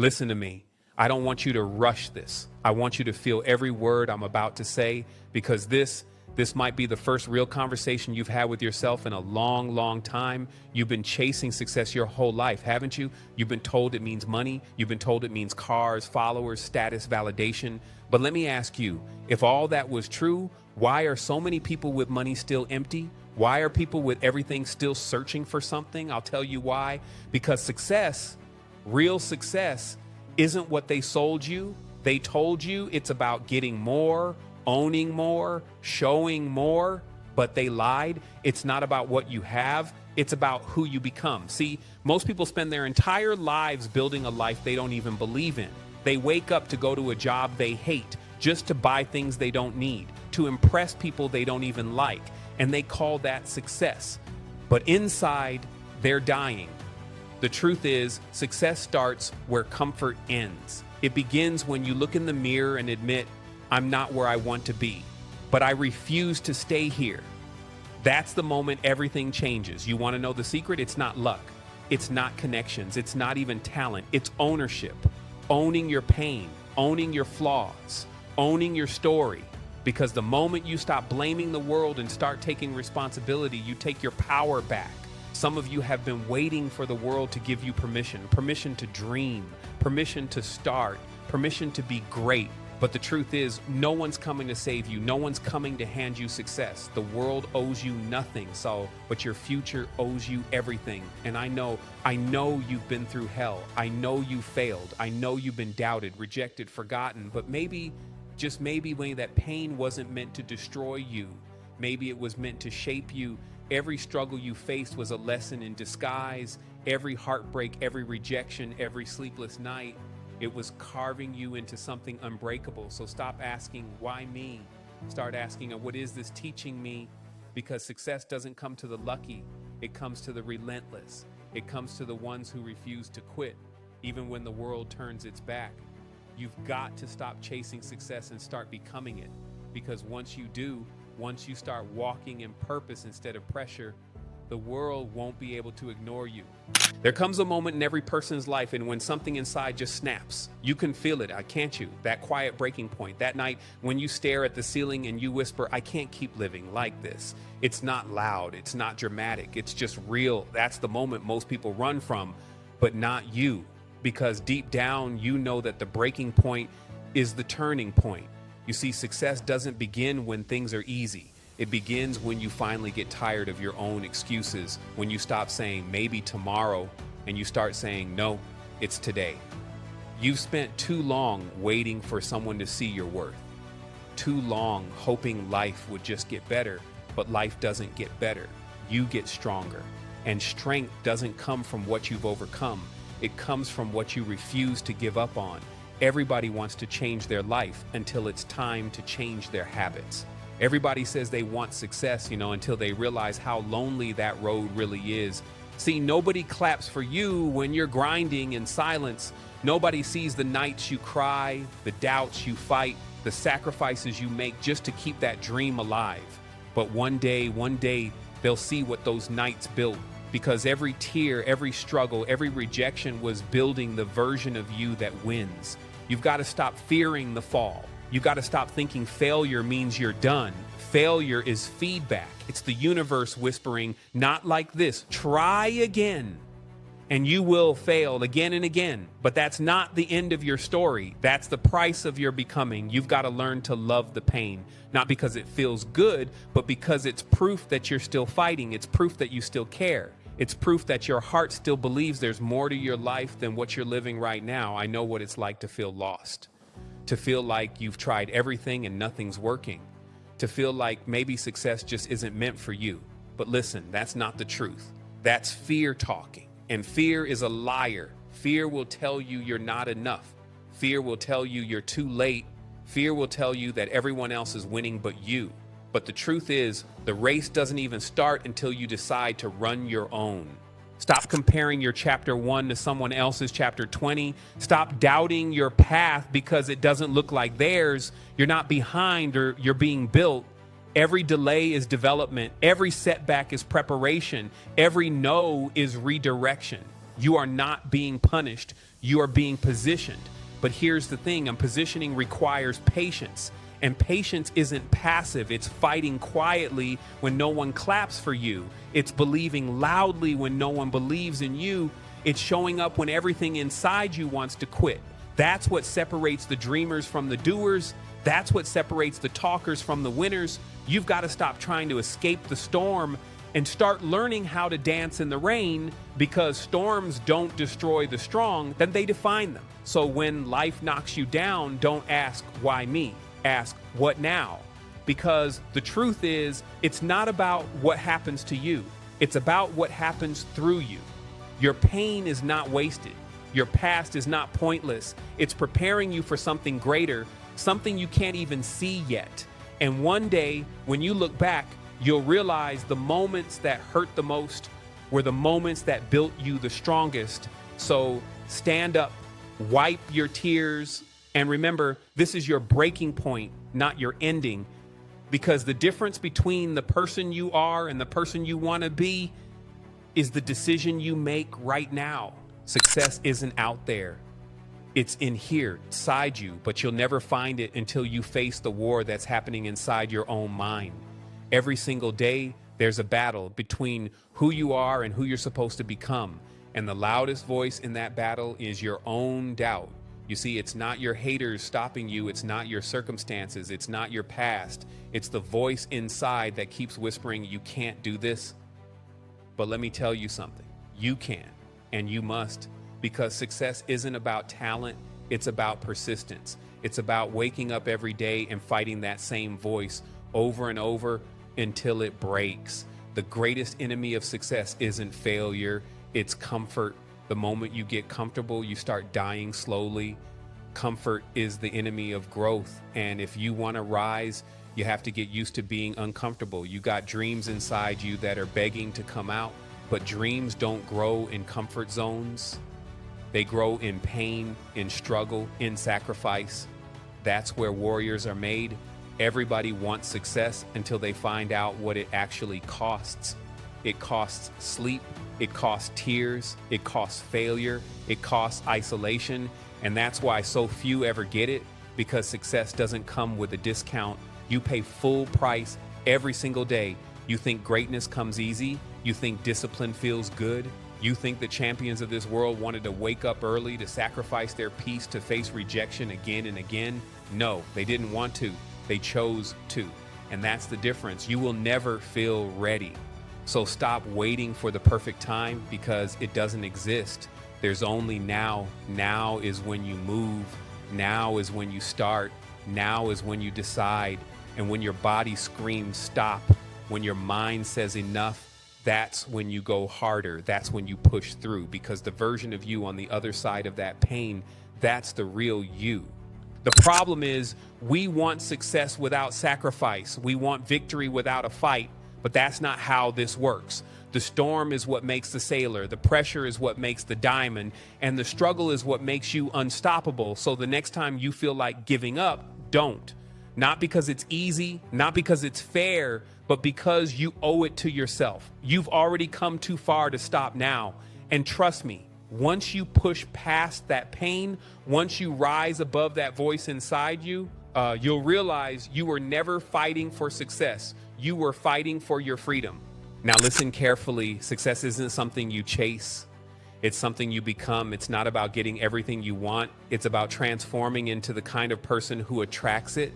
Listen to me. I don't want you to rush this. I want you to feel every word I'm about to say, because this might be the first real conversation you've had with yourself in a long, long time. You've been chasing success your whole life, haven't you? You've been told it means money. You've been told it means cars, followers, status, validation. But let me ask you, if all that was true, why are so many people with money still empty? Why are people with everything still searching for something? I'll tell you why. Because success, real success, isn't what they sold you. They told you it's about getting more, owning more, showing more, but they lied. It's not about what you have. It's about who you become. See, most people spend their entire lives building a life they don't even believe in. They wake up to go to a job they hate, just to buy things they don't need, to impress people they don't even like, and they call that success. But inside, they're dying. The truth is, success starts where comfort ends. It begins when you look in the mirror and admit, I'm not where I want to be, but I refuse to stay here. That's the moment everything changes. You want to know the secret? It's not luck. It's not connections. It's not even talent. It's ownership. Owning your pain, owning your flaws, owning your story. Because the moment you stop blaming the world and start taking responsibility, you take your power back. Some of you have been waiting for the world to give you permission to dream, permission to start, permission to be great. But the truth is, no one's coming to save you. No one's coming to hand you success. The world owes you nothing, but your future owes you everything. And I know you've been through hell. I know you failed. I know you've been doubted, rejected, forgotten. But maybe, just maybe, that pain wasn't meant to destroy you. Maybe it was meant to shape you. Every struggle you faced was a lesson in disguise. Every heartbreak, every rejection, every sleepless night, it was carving you into something unbreakable. So stop asking, why me? Start asking, what is this teaching me? Because success doesn't come to the lucky. It comes to the relentless. It comes to the ones who refuse to quit, even when the world turns its back. You've got to stop chasing success and start becoming it. Because once you do, once you start walking in purpose instead of pressure, the world won't be able to ignore you. There comes a moment in every person's life and when something inside just snaps. You can feel it, can't you? That quiet breaking point. That night when you stare at the ceiling and you whisper, I can't keep living like this. It's not loud. It's not dramatic. It's just real. That's the moment most people run from, but not you. Because deep down, you know that the breaking point is the turning point. You see, success doesn't begin when things are easy. It begins when you finally get tired of your own excuses, when you stop saying maybe tomorrow and you start saying, no, it's today. You've spent too long waiting for someone to see your worth. Too long hoping life would just get better, but life doesn't get better. You get stronger. And strength doesn't come from what you've overcome. It comes from what you refuse to give up on. Everybody wants to change their life until it's time to change their habits. Everybody says they want success, until they realize how lonely that road really is. See, nobody claps for you when you're grinding in silence. Nobody sees the nights you cry, the doubts you fight, the sacrifices you make just to keep that dream alive. But one day, they'll see what those nights built. Because every tear, every struggle, every rejection was building the version of you that wins. You've got to stop fearing the fall. You've got to stop thinking failure means you're done. Failure is feedback. It's the universe whispering, not like this, try again. And you will fail again and again. But that's not the end of your story. That's the price of your becoming. You've got to learn to love the pain, not because it feels good, but because it's proof that you're still fighting. It's proof that you still care. It's proof that your heart still believes there's more to your life than what you're living right now. I know what it's like to feel lost, to feel like you've tried everything and nothing's working, to feel like maybe success just isn't meant for you. But listen, that's not the truth. That's fear talking. And fear is a liar. Fear will tell you you're not enough. Fear will tell you you're too late. Fear will tell you that everyone else is winning but you. But the truth is, the race doesn't even start until you decide to run your own. Stop comparing your chapter 1 to someone else's chapter 20. Stop doubting your path because it doesn't look like theirs. You're not behind, or you're being built. Every delay is development. Every setback is preparation. Every no is redirection. You are not being punished. You are being positioned. But here's the thing, and positioning requires patience. And patience isn't passive. It's fighting quietly when no one claps for you. It's believing loudly when no one believes in you. It's showing up when everything inside you wants to quit. That's what separates the dreamers from the doers. That's what separates the talkers from the winners. You've got to stop trying to escape the storm and start learning how to dance in the rain, because storms don't destroy the strong, then they define them. So when life knocks you down, don't ask, why me? Ask, what now? Because the truth is, it's not about what happens to you. It's about what happens through you. Your pain is not wasted. Your past is not pointless. It's preparing you for something greater, something you can't even see yet. And one day, when you look back, you'll realize the moments that hurt the most were the moments that built you the strongest. So stand up, wipe your tears, and remember, this is your breaking point, not your ending. Because the difference between the person you are and the person you want to be is the decision you make right now. Success isn't out there. It's in here, inside you, but you'll never find it until you face the war that's happening inside your own mind. Every single day, there's a battle between who you are and who you're supposed to become. And the loudest voice in that battle is your own doubt. You see, it's not your haters stopping you. It's not your circumstances. It's not your past. It's the voice inside that keeps whispering, you can't do this. But let me tell you something. You can, and you must, because success isn't about talent. It's about persistence. It's about waking up every day and fighting that same voice over and over until it breaks. The greatest enemy of success isn't failure. It's comfort. The moment you get comfortable, you start dying slowly. Comfort is the enemy of growth. And if you want to rise, you have to get used to being uncomfortable. You got dreams inside you that are begging to come out, but dreams don't grow in comfort zones. They grow in pain, in struggle, in sacrifice. That's where warriors are made. Everybody wants success until they find out what it actually costs. It costs sleep, it costs tears, it costs failure, it costs isolation. And that's why so few ever get it, because success doesn't come with a discount. You pay full price every single day. You think greatness comes easy? You think discipline feels good? You think the champions of this world wanted to wake up early to sacrifice their peace to face rejection again and again? No, they didn't want to. They chose to. And that's the difference. You will never feel ready. So stop waiting for the perfect time, because it doesn't exist. There's only now. Now is when you move. Now is when you start. Now is when you decide. And when your body screams stop, when your mind says enough, that's when you go harder. That's when you push through, because the version of you on the other side of that pain, that's the real you. The problem is, we want success without sacrifice. We want victory without a fight, but that's not how this works. The storm is what makes the sailor. The pressure is what makes the diamond. And the struggle is what makes you unstoppable. So the next time you feel like giving up, don't. Not because it's easy, not because it's fair, but because you owe it to yourself. You've already come too far to stop now. And trust me, once you push past that pain, once you rise above that voice inside you, you'll realize you were never fighting for success. You were fighting for your freedom. Now listen carefully. Success isn't something you chase. It's something you become. It's not about getting everything you want. It's about transforming into the kind of person who attracts it.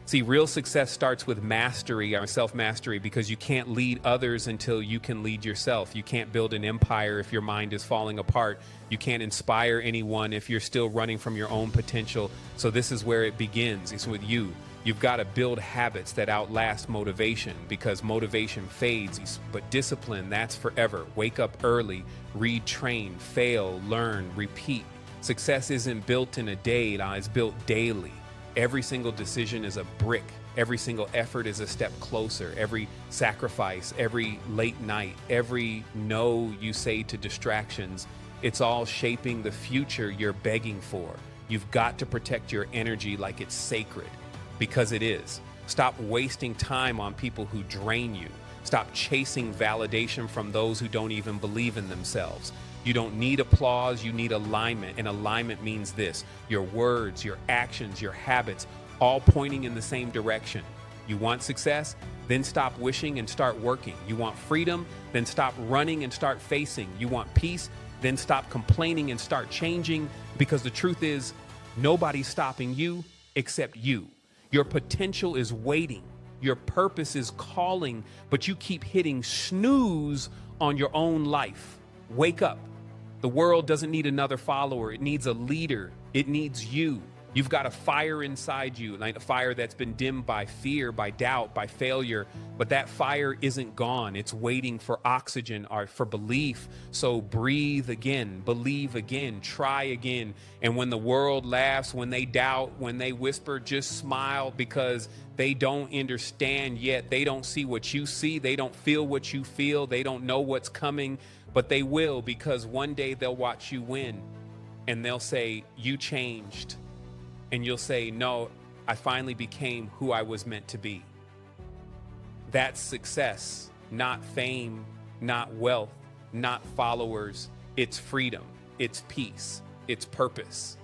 See, real success starts with mastery, or self-mastery, because you can't lead others until you can lead yourself. You can't build an empire if your mind is falling apart. You can't inspire anyone if you're still running from your own potential. So this is where it begins. It's with you. You've got to build habits that outlast motivation, because motivation fades, but discipline, that's forever. Wake up early, read, train, fail, learn, repeat. Success isn't built in a day, it's built daily. Every single decision is a brick. Every single effort is a step closer. Every sacrifice, every late night, every no you say to distractions, it's all shaping the future you're begging for. You've got to protect your energy like it's sacred, because it is. Stop wasting time on people who drain you. Stop chasing validation from those who don't even believe in themselves. You don't need applause, you need alignment. And alignment means this: your words, your actions, your habits, all pointing in the same direction. You want success? Then stop wishing and start working. You want freedom? Then stop running and start facing. You want peace? Then stop complaining and start changing, because the truth is, nobody's stopping you except you. Your potential is waiting. Your purpose is calling, but you keep hitting snooze on your own life. Wake up. The world doesn't need another follower. It needs a leader. It needs you. You've got a fire inside you, like a fire that's been dimmed by fear, by doubt, by failure. But that fire isn't gone. It's waiting for oxygen or for belief. So breathe again, believe again, try again. And when the world laughs, when they doubt, when they whisper, just smile, because they don't understand yet. They don't see what you see. They don't feel what you feel. They don't know what's coming, but they will, because one day they'll watch you win and they'll say, you changed. And you'll say, no, I finally became who I was meant to be. That's success, not fame, not wealth, not followers. It's freedom, it's peace, it's purpose.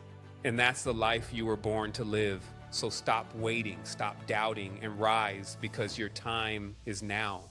And that's the life you were born to live. So stop waiting, stop doubting, and rise, because your time is now.